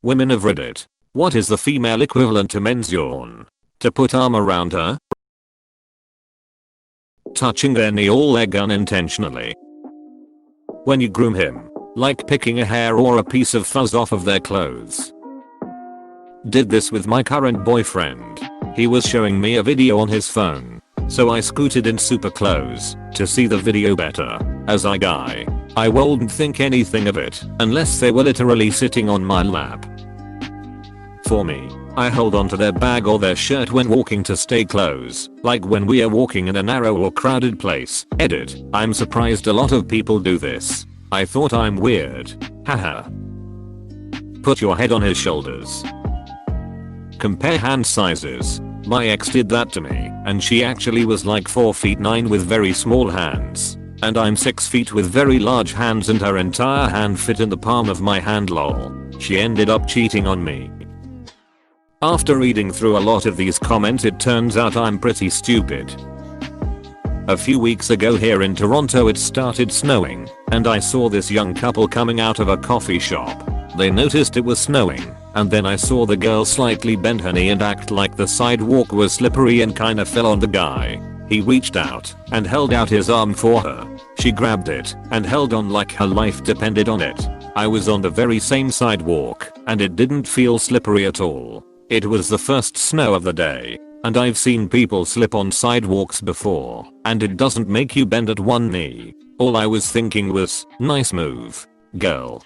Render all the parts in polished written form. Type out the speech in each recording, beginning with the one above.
Women of Reddit. What is the female equivalent to men's yawn? To put arm around her? Touching their knee or leg unintentionally. When you groom him, like picking a hair or a piece of fuzz off of their clothes. Did this with my current boyfriend. He was showing me a video on his phone, so I scooted in super close to see the video better. As a guy, I wouldn't think anything of it unless they were literally sitting on my lap. For me, I hold onto their bag or their shirt when walking to stay close, like when we are walking in a narrow or crowded place. Edit. I'm surprised a lot of people do this. I thought I'm weird. Haha. Put your head on his shoulders. Compare hand sizes. My ex did that to me, and she actually was like 4 feet 9 with very small hands. And I'm 6 feet with very large hands and her entire hand fit in the palm of my hand lol. She ended up cheating on me. After reading through a lot of these comments, it turns out I'm pretty stupid. A few weeks ago here in Toronto it started snowing, and I saw this young couple coming out of a coffee shop. They noticed it was snowing, and then I saw the girl slightly bend her knee and act like the sidewalk was slippery and kinda fell on the guy. He reached out and held out his arm for her. She grabbed it and held on like her life depended on it. I was on the very same sidewalk, and it didn't feel slippery at all. It was the first snow of the day, and I've seen people slip on sidewalks before, and it doesn't make you bend at one knee. All I was thinking was, nice move, girl.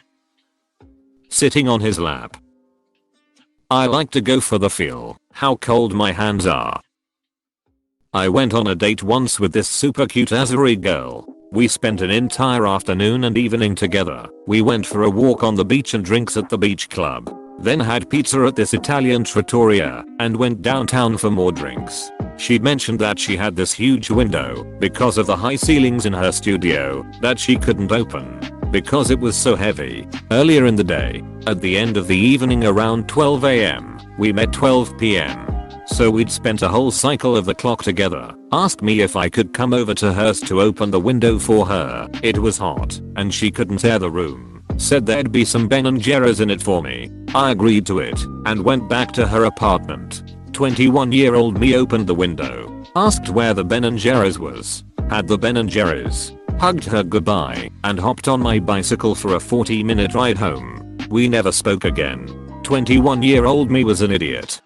Sitting on his lap. I like to go for the feel, how cold my hands are. I went on a date once with this super cute Azeri girl. We spent an entire afternoon and evening together. We went for a walk on the beach and drinks at the beach club. Then had pizza at this Italian trattoria and went downtown for more drinks. She mentioned that she had this huge window because of the high ceilings in her studio that she couldn't open because it was so heavy. Earlier in the day, at the end of the evening around 12 AM, we met 12 PM. So we'd spent a whole cycle of the clock together. Asked me if I could come over to hers to open the window for her. It was hot and she couldn't air the room. Said there'd be some Ben & Jerry's in it for me. I agreed to it and went back to her apartment. 21-year-old me opened the window, asked where the Ben & Jerry's was, had the Ben & Jerry's, hugged her goodbye, and hopped on my bicycle for a 40-minute ride home. We never spoke again. 21-year-old me was an idiot.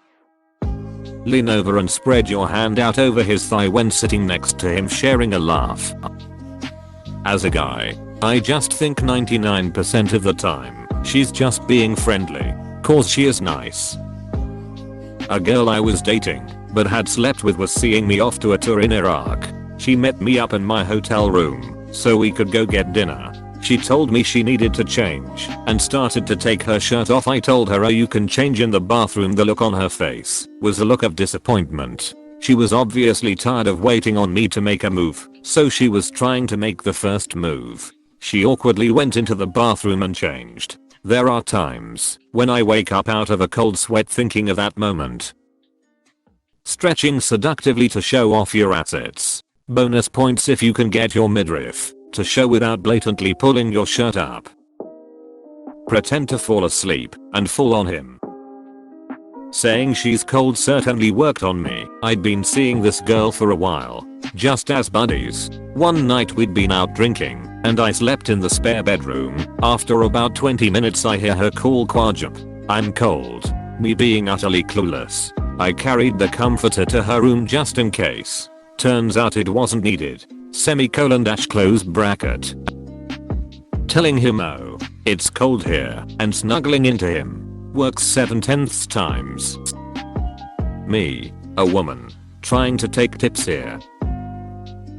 Lean over and spread your hand out over his thigh when sitting next to him sharing a laugh. As a guy, I just think 99% of the time, she's just being friendly, cause she is nice. A girl I was dating, but had slept with was seeing me off to a tour in Iraq. She met me up in my hotel room, so we could go get dinner. She told me she needed to change, and started to take her shirt off. I told her, oh, you can change in the bathroom. The look on her face was a look of disappointment. She was obviously tired of waiting on me to make a move, so she was trying to make the first move. She awkwardly went into the bathroom and changed. There are times when I wake up out of a cold sweat thinking of that moment. Stretching seductively to show off your assets. Bonus points if you can get your midriff to show without blatantly pulling your shirt up. Pretend to fall asleep and fall on him. Saying she's cold certainly worked on me. I'd been seeing this girl for a while, just as buddies. One night we'd been out drinking, and I slept in the spare bedroom. After about 20 minutes I hear her call Quajup. I'm cold. Me being utterly clueless, I carried the comforter to her room just in case. Turns out it wasn't needed. Semicolon dash close bracket. Telling him, oh, it's cold here, and snuggling into him. Works 7/10 times. Me, a woman, trying to take tips here.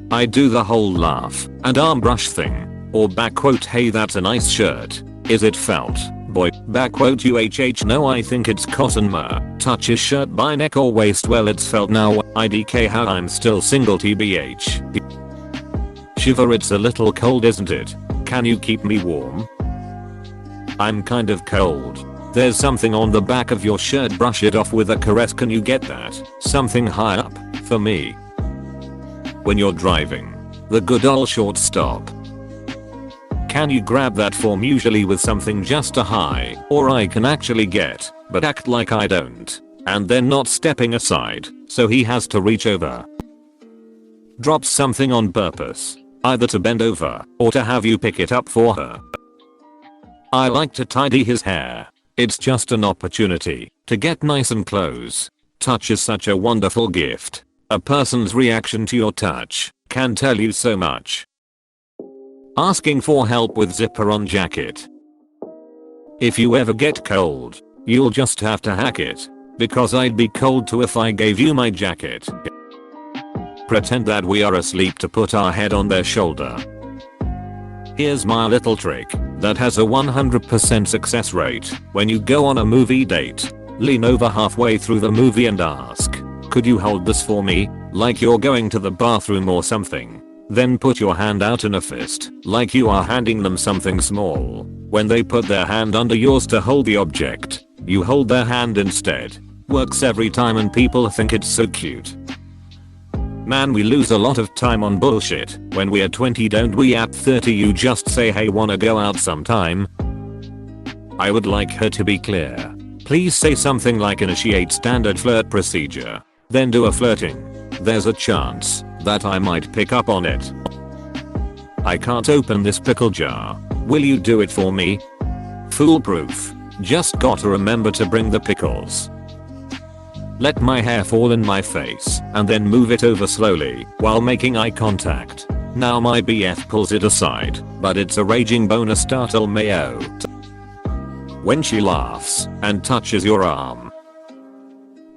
I do the whole laugh and arm brush thing, or back quote, hey that's a nice shirt, is it felt, boy, back quote UHH, no I think it's cotton touch his shirt by neck or waist, well it's felt now, IDK how I'm still single tbh. Shiver, it's a little cold isn't it, can you keep me warm? I'm kind of cold. There's something on the back of your shirt, brush it off with a caress, can you get that? Something high up, for me. When you're driving, the good old short stop. Can you grab that form, usually with something just a hi or I can actually get, but act like I don't. And then not stepping aside, so he has to reach over. Drops something on purpose, either to bend over or to have you pick it up for her. I like to tidy his hair. It's just an opportunity to get nice and close. Touch is such a wonderful gift. A person's reaction to your touch can tell you so much. Asking for help with zipper on jacket. If you ever get cold, you'll just have to hack it. Because I'd be cold too if I gave you my jacket. Pretend that we are asleep to put our head on their shoulder. Here's my little trick that has a 100% success rate. When you go on a movie date, lean over halfway through the movie and ask, "Could you hold this for me?" Like you're going to the bathroom or something. Then put your hand out in a fist, like you are handing them something small. When they put their hand under yours to hold the object, you hold their hand instead. Works every time and people think it's so cute. Man, we lose a lot of time on bullshit. When we are 20, don't we? At 30 you just say, "Hey, wanna go out sometime?" I would like her to be clear. Please say something like initiate standard flirt procedure. Then do a flirting. There's a chance that I might pick up on it. I can't open this pickle jar. Will you do it for me? Foolproof. Just gotta remember to bring the pickles. Let my hair fall in my face and then move it over slowly while making eye contact. Now my BF pulls it aside, but it's a raging boner startle mayo. When she laughs and touches your arm.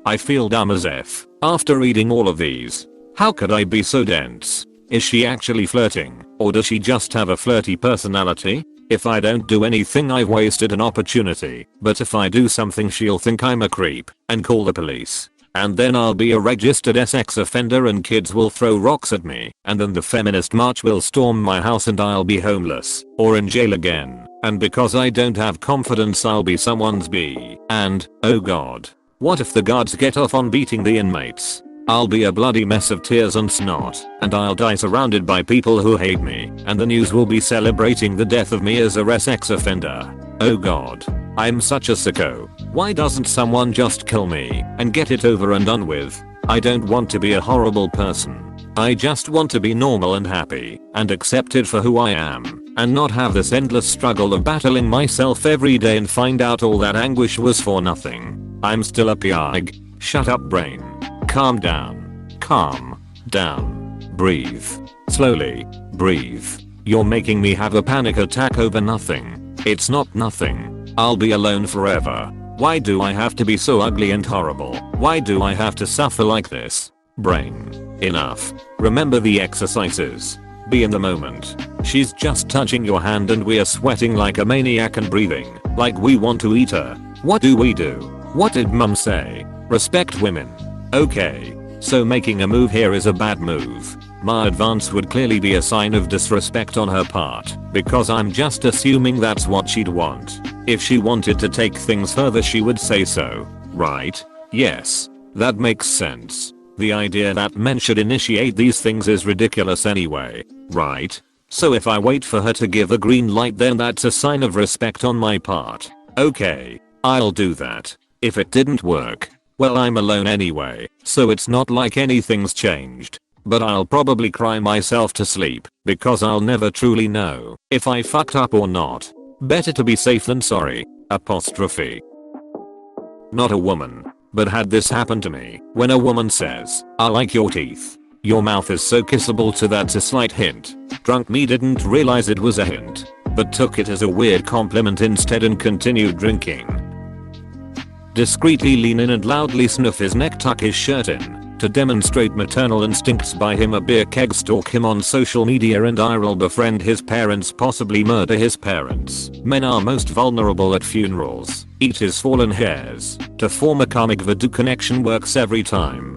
I feel dumb as F after reading all of these. How could I be so dense? Is she actually flirting, or does she just have a flirty personality? If I don't do anything, I've wasted an opportunity, but if I do something, she'll think I'm a creep and call the police. And then I'll be a registered sex offender and kids will throw rocks at me, and then the feminist march will storm my house and I'll be homeless or in jail again. And because I don't have confidence, I'll be someone's B. And, oh god, what if the guards get off on beating the inmates? I'll be a bloody mess of tears and snot, and I'll die surrounded by people who hate me, and the news will be celebrating the death of me as a sex offender. Oh god, I'm such a sicko. Why doesn't someone just kill me and get it over and done with? I don't want to be a horrible person. I just want to be normal and happy and accepted for who I am, and not have this endless struggle of battling myself every day and find out all that anguish was for nothing. I'm still a pig. Shut up, brain. Calm down. Calm down. Breathe. Slowly. Breathe. You're making me have a panic attack over nothing. It's not nothing. I'll be alone forever. Why do I have to be so ugly and horrible? Why do I have to suffer like this? Brain. Enough. Remember the exercises. Be in the moment. She's just touching your hand and we are sweating like a maniac and breathing like we want to eat her. What do we do? What did mum say? Respect women. Okay, so making a move here is a bad move. My advance would clearly be a sign of disrespect on her part, because I'm just assuming that's what she'd want. If she wanted to take things further, she would say so, right? Yes, that makes sense. The idea that men should initiate these things is ridiculous anyway, right? So if I wait for her to give the green light, then that's a sign of respect on my part. Okay, I'll do that. If it didn't work, well, I'm alone anyway, so it's not like anything's changed. But I'll probably cry myself to sleep, because I'll never truly know if I fucked up or not. Better to be safe than sorry. Apostrophe. Not a woman, but had this happen to me. When a woman says, "I like your teeth. Your mouth is so kissable," to that's a slight hint. Drunk me didn't realize it was a hint, but took it as a weird compliment instead and continued drinking. Discreetly lean in and loudly sniff his neck, tuck his shirt in. To demonstrate maternal instincts, buy him a beer keg, stalk him on social media and IRL, befriend his parents, possibly murder his parents. Men are most vulnerable at funerals. Eat his fallen hairs. To form a karmic voodoo connection works every time.